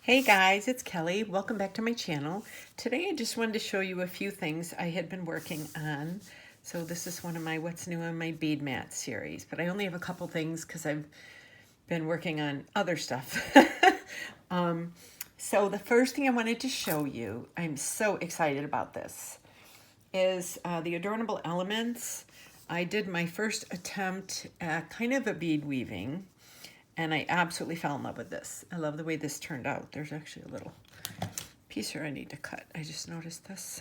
Hey guys, it's Kelly. Welcome back to my channel. Today I just wanted to show you a few things I had been working on. So this is one of my What's New on My Bead Mat series, but I only have a couple things because I've been working on other stuff. So the first thing I wanted to show you, I'm so excited about this, is the Adornable Elements. I did my first attempt at kind of a bead weaving, and I absolutely fell in love with this. I love the way this turned out. There's actually a little piece here I need to cut. I just noticed this.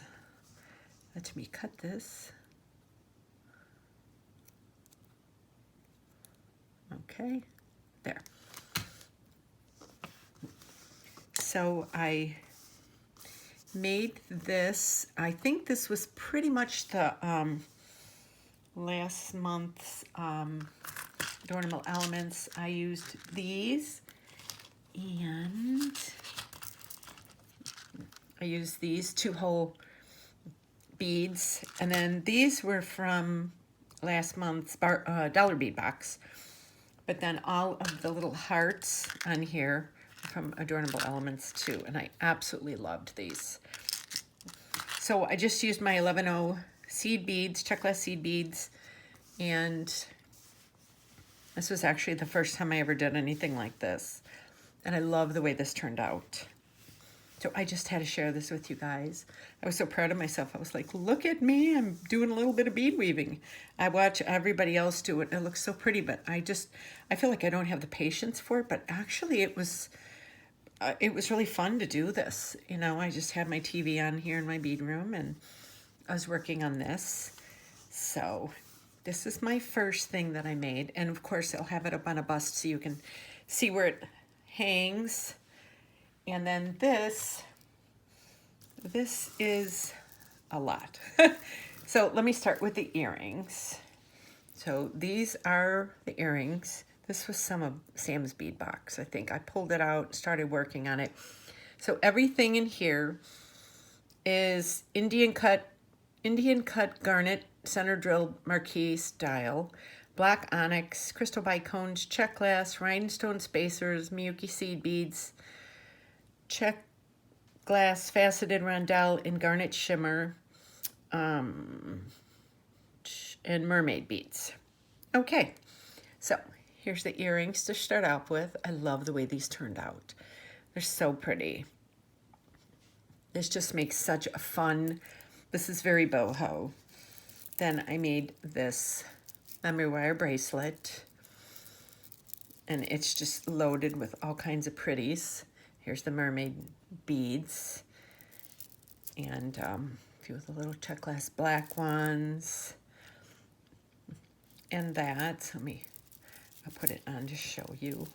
Let me cut this. Okay, there. So I made this. I think this was pretty much the last month's Adornable Elements. I used these, and I used these 2 whole beads, and then these were from last month's dollar bead box. But then all of the little hearts on here from Adornable Elements too, and I absolutely loved these. So I just used my 11.0 seed beads, Check seed beads, and this was actually the first time I ever did anything like this. And I love the way this turned out. So I just had to share this with you guys. I was so proud of myself. I was like, look at me, I'm doing a little bit of bead weaving. I watch everybody else do it, and it looks so pretty, but I feel like I don't have the patience for it, but actually it was really fun to do this. You know, I just had my TV on here in my bead room, and I was working on this. So this is my first thing that I made, and of course I'll have it up on a bust so you can see where it hangs. And then this is a lot. So let me start with the earrings. So these are the earrings. This was some of Sam's bead box, I think. I pulled it out, started working on it. So everything in here is Indian cut garnet, center drilled marquise style, black onyx, crystal bicones, check glass, rhinestone spacers, Miyuki seed beads, check glass faceted rondelle in garnet shimmer, and mermaid beads. Okay, so here's the earrings to start off with. I love the way these turned out. They're so pretty. This just makes such a fun, this is very boho. Then I made this memory wire bracelet, and it's just loaded with all kinds of pretties. Here's the mermaid beads, and a few of the little check glass black ones. And that, I'll put it on to show you.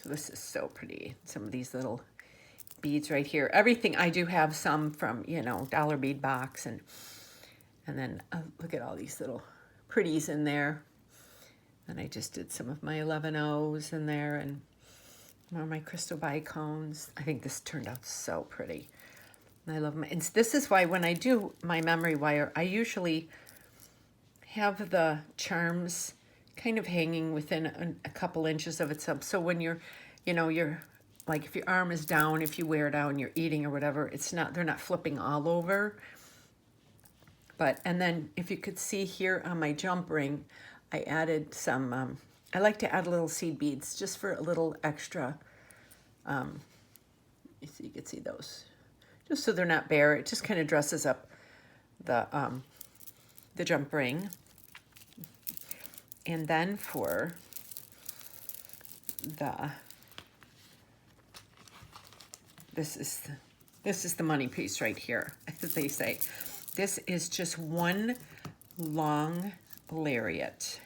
So this is so pretty. Some of these little beads right here. Everything, I do have some from, you know, dollar bead box, and then look at all these little pretties in there. And I just did some of my 11.0s in there, and more of my crystal bicones. I think this turned out so pretty. I love my, and this is why when I do my memory wire, I usually have the charms kind of hanging within a couple inches of itself. So when you're, you know, you're like, if your arm is down, if you wear it out and you're eating or whatever, it's not, they're not flipping all over. But, and then if you could see here on my jump ring, I added some, I like to add little seed beads just for a little extra, so you can see those, just so they're not bare. It just kind of dresses up the jump ring. And then for the, this is the money piece right here, as they say. This is just one long lariat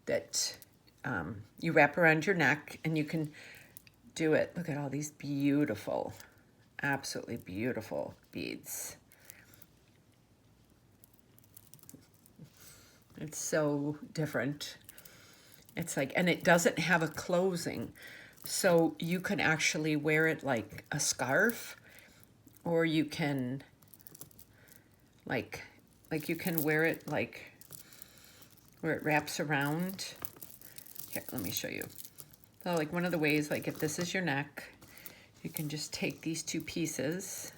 that you wrap around your neck, and you can do it. Look at all these beautiful, absolutely beautiful beads. It's so different. It's like, and it doesn't have a closing, so you can actually wear it like a scarf, or you can like you can wear it like where it wraps around. Here, let me show you. So like one of the ways, like if this is your neck, you can just take these two pieces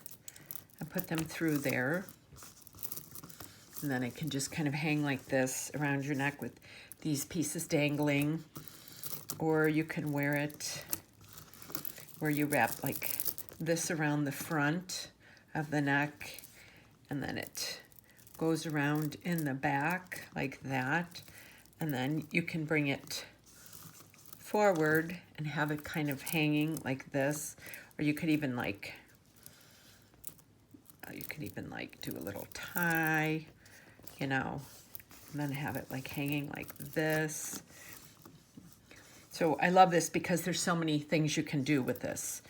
and put them through there. And then it can just kind of hang like this around your neck with these pieces dangling. Or you can wear it where you wrap like this around the front of the neck, and then it goes around in the back like that. And then you can bring it forward and have it kind of hanging like this. Or you could even like, do a little tie, you know, and then have it like hanging like this. So I love this because there's so many things you can do with this.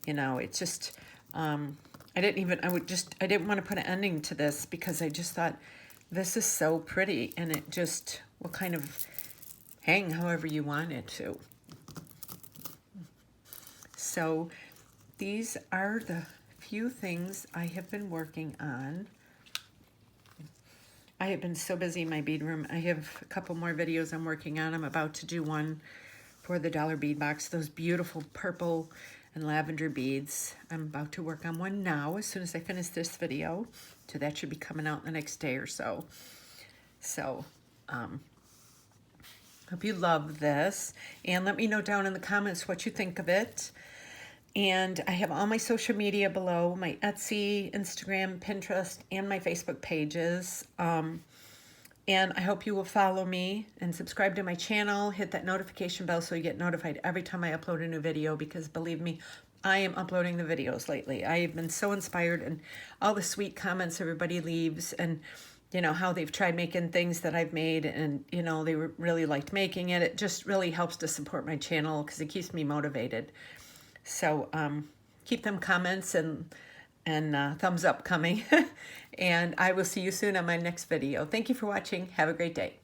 You know, it's just, I didn't want to put an ending to this because I just thought this is so pretty, and it just will kind of hang however you want it to. So these are the few things I have been working on. I have been so busy in my bead room. I have a couple more videos I'm working on. I'm about to do one for the dollar bead box, those beautiful purple and lavender beads. I'm about to work on one now as soon as I finish this video. So that should be coming out the next day or so. So, hope you love this. And let me know down in the comments what you think of it. And I have all my social media below, my Etsy, Instagram, Pinterest, and my Facebook pages. And I hope you will follow me and subscribe to my channel. Hit that notification bell so you get notified every time I upload a new video, because believe me, I am uploading the videos lately. I have been so inspired, and all the sweet comments everybody leaves, and you know, how they've tried making things that I've made, and you know, they really liked making it. It just really helps to support my channel because it keeps me motivated. So keep them comments and thumbs up coming. And I will see you soon on my next video. Thank you for watching. Have a great day.